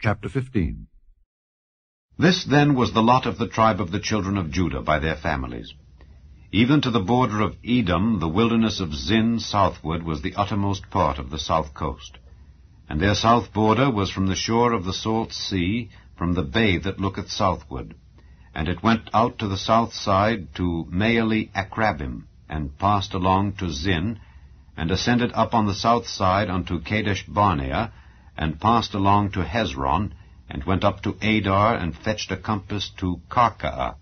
Chapter 15. This then was the lot of the tribe of the children of Judah by their families. Even to the border of Edom, the wilderness of Zin southward was the uttermost part of the south coast. And their south border was from the shore of the salt sea, from the bay that looketh southward. And it went out to the south side to Maale Akrabim, and passed along to Zin, and ascended up on the south side unto Kadesh Barnea, and passed along to Hezron, and went up to Adar, and fetched a compass to Karkaa.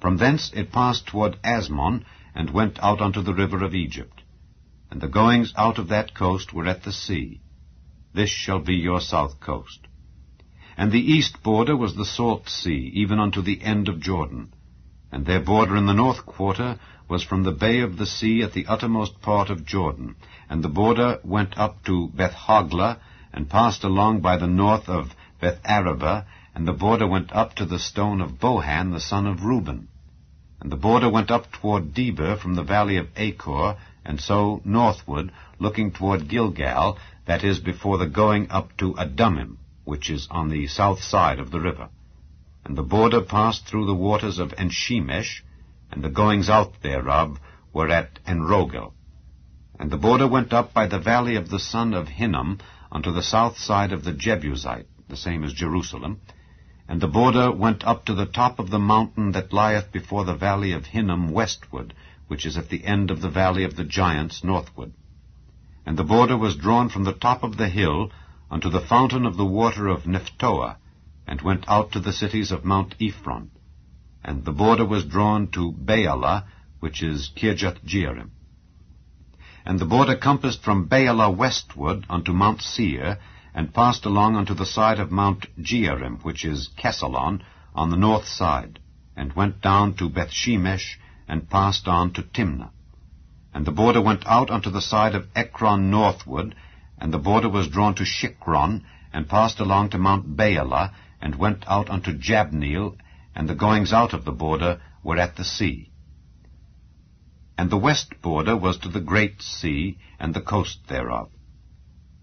From thence it passed toward Asmon, and went out unto the river of Egypt. And the goings out of that coast were at the sea. This shall be your south coast. And the east border was the salt sea, even unto the end of Jordan. And their border in the north quarter was from the bay of the sea at the uttermost part of Jordan. And the border went up to Beth-hoglah, and passed along by the north of Beth-arabah, and the border went up to the stone of Bohan, the son of Reuben. And the border went up toward Debir from the valley of Achor, and so northward, looking toward Gilgal, that is before the going up to Adumim, which is on the south side of the river. And the border passed through the waters of Enshemesh, and the goings out thereof were at Enrogel. And the border went up by the valley of the son of Hinnom, unto the south side of the Jebusite, the same as Jerusalem. And the border went up to the top of the mountain that lieth before the valley of Hinnom westward, which is at the end of the valley of the giants northward. And the border was drawn from the top of the hill unto the fountain of the water of Nephtoah, and went out to the cities of Mount Ephron. And the border was drawn to Baalah, which is Kirjath-jearim. And the border compassed from Baalah westward unto Mount Seir, and passed along unto the side of Mount Jearim, which is Kesalon, on the north side, and went down to Bethshemesh, and passed on to Timnah. And the border went out unto the side of Ekron northward, and the border was drawn to Shikron, and passed along to Mount Baalah, and went out unto Jabneel, and the goings out of the border were at the sea. And the west border was to the great sea, and the coast thereof.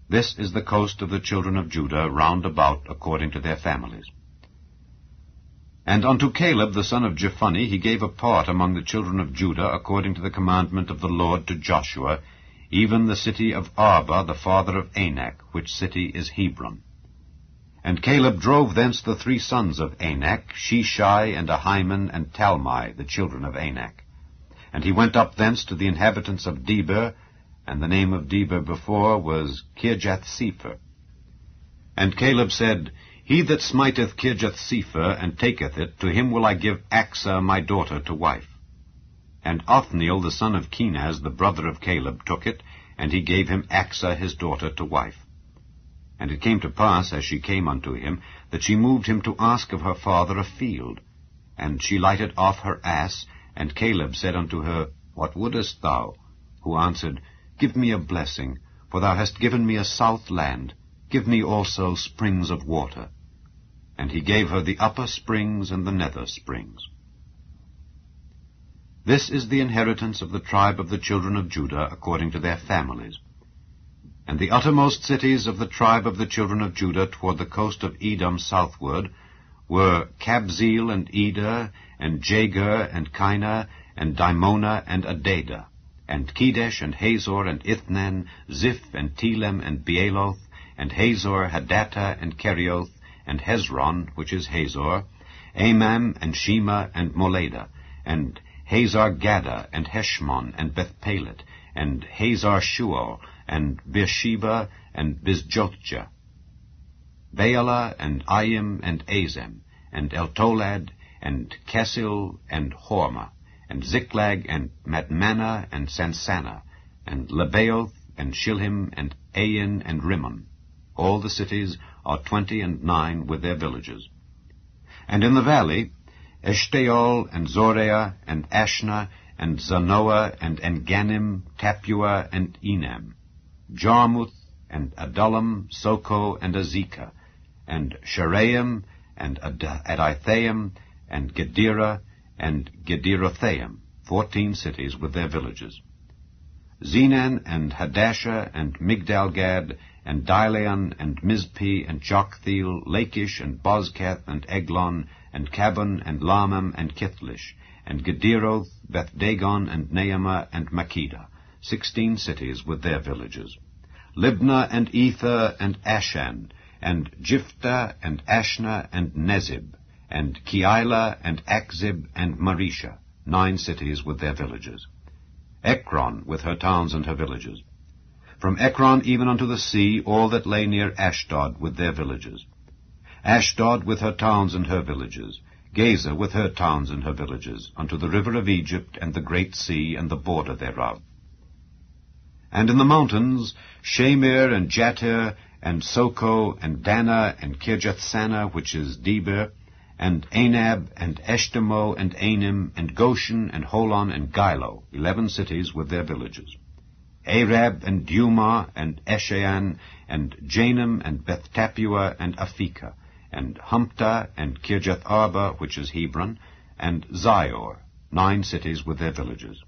This is the coast of the children of Judah round about according to their families. And unto Caleb the son of Jephunneh he gave a part among the children of Judah according to the commandment of the Lord to Joshua, even the city of Arba the father of Anak, which city is Hebron. And Caleb drove thence the 3 sons of Anak, Sheshai, and Ahiman, and Talmai, the children of Anak. And he went up thence to the inhabitants of Debir, and the name of Debir before was Kirjath-sepher. And Caleb said, He that smiteth Kirjath-sepher, and taketh it, to him will I give Achsah my daughter to wife. And Othniel the son of Kenaz, the brother of Caleb, took it, and he gave him Achsah his daughter to wife. And it came to pass, as she came unto him, that she moved him to ask of her father a field. And she lighted off her ass, and Caleb said unto her, What wouldest thou? Who answered, Give me a blessing, for thou hast given me a south land. Give me also springs of water. And he gave her the upper springs and the nether springs. This is the inheritance of the tribe of the children of Judah according to their families. And the uttermost cities of the tribe of the children of Judah toward the coast of Edom southward were Kabzeel and Eder, and Jagur, and Kinah, and Dimonah, and Adadah, and Kedesh, and Hazor, and Ithnan, Ziph, and Telem, and Bealoth, and Hazor, Hadattah, and Kerioth, and Hezron, which is Hazor, Amam, and Shema, and Moladah, and Hazar-Gaddah, and Heshmon, and Bethpelet, and Hazar-Shual, and Beersheba, and Bizjothjah, Baalah, and Ayim, and Azem, and Eltolad, and Kesil, and Hormah, and Ziklag, and Madmannah, and Sansannah, and Lebaoth, and Shilhim, and Ain, and Rimmon. All the cities are 29 with their villages. And in the valley, Eshtaol, and Zoreah, and Ashna, and Zanoah, and Engannim, Tapua, and Enam, Jarmuth, and Adullam, Soko, and Azekah, and Sharaim, and Adithaim, and Gedera, and Gederothaim, 14 cities with their villages. Zenan, and Hadashah, and Migdalgad, and Dileon, and Mizpeh, and Joktheel, Lachish, and Bozkath, and Eglon, and Cabon, and Lamam, and Kithlish, and Gederoth, Beth-dagon, and Naamah, and Makkedah, 16 cities with their villages. Libnah, and Ether, and Ashan, and Jiphthah, and Ashna, and Nezib, and Keilah, and Achzib, and Mareshah, 9 cities with their villages. Ekron, with her towns and her villages. From Ekron even unto the sea, all that lay near Ashdod, with their villages. Ashdod, with her towns and her villages. Gaza, with her towns and her villages, unto the river of Egypt, and the great sea, and the border thereof. And in the mountains, Shamir, and Jatir, and Soko, and Dana, and Kirjath-Sanah, which is Debir, and Anab, and Eshtemoh, and Anim, and Goshen, and Holon, and Gilo, 11 cities with their villages. Arab, and Dumah, and Eshan, and Janam, and Beth-Tappuah, and Aphekah, and Humptah, and Kirjath-Arba, which is Hebron, and Zior, 9 cities with their villages.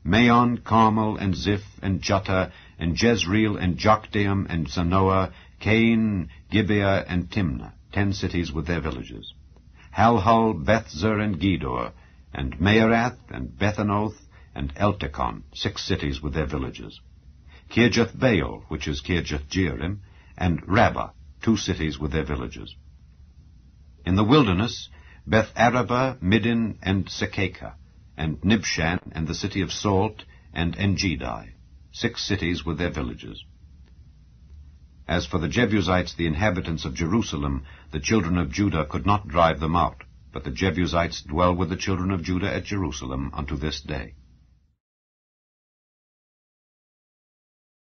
Maon, Carmel, and Ziph, and Juttah, and Jezreel, and Jokdeam, and Zanoah, Cain, Gibeah, and Timnah, 10 cities with their villages. Halhul, Bethzer, and Gedor, and Meerath, and Bethanoth, and Eltekon, 6 cities with their villages. Kirjath-Baal, which is Kirjath-Jearim, and Rabbah, 2 cities with their villages. In the wilderness, Beth-Arabah, Middin, and Sekekah, and Nibshan, and the city of Salt, and Engedi, 6 cities with their villages. As for the Jebusites, the inhabitants of Jerusalem, the children of Judah could not drive them out, but the Jebusites dwell with the children of Judah at Jerusalem unto this day.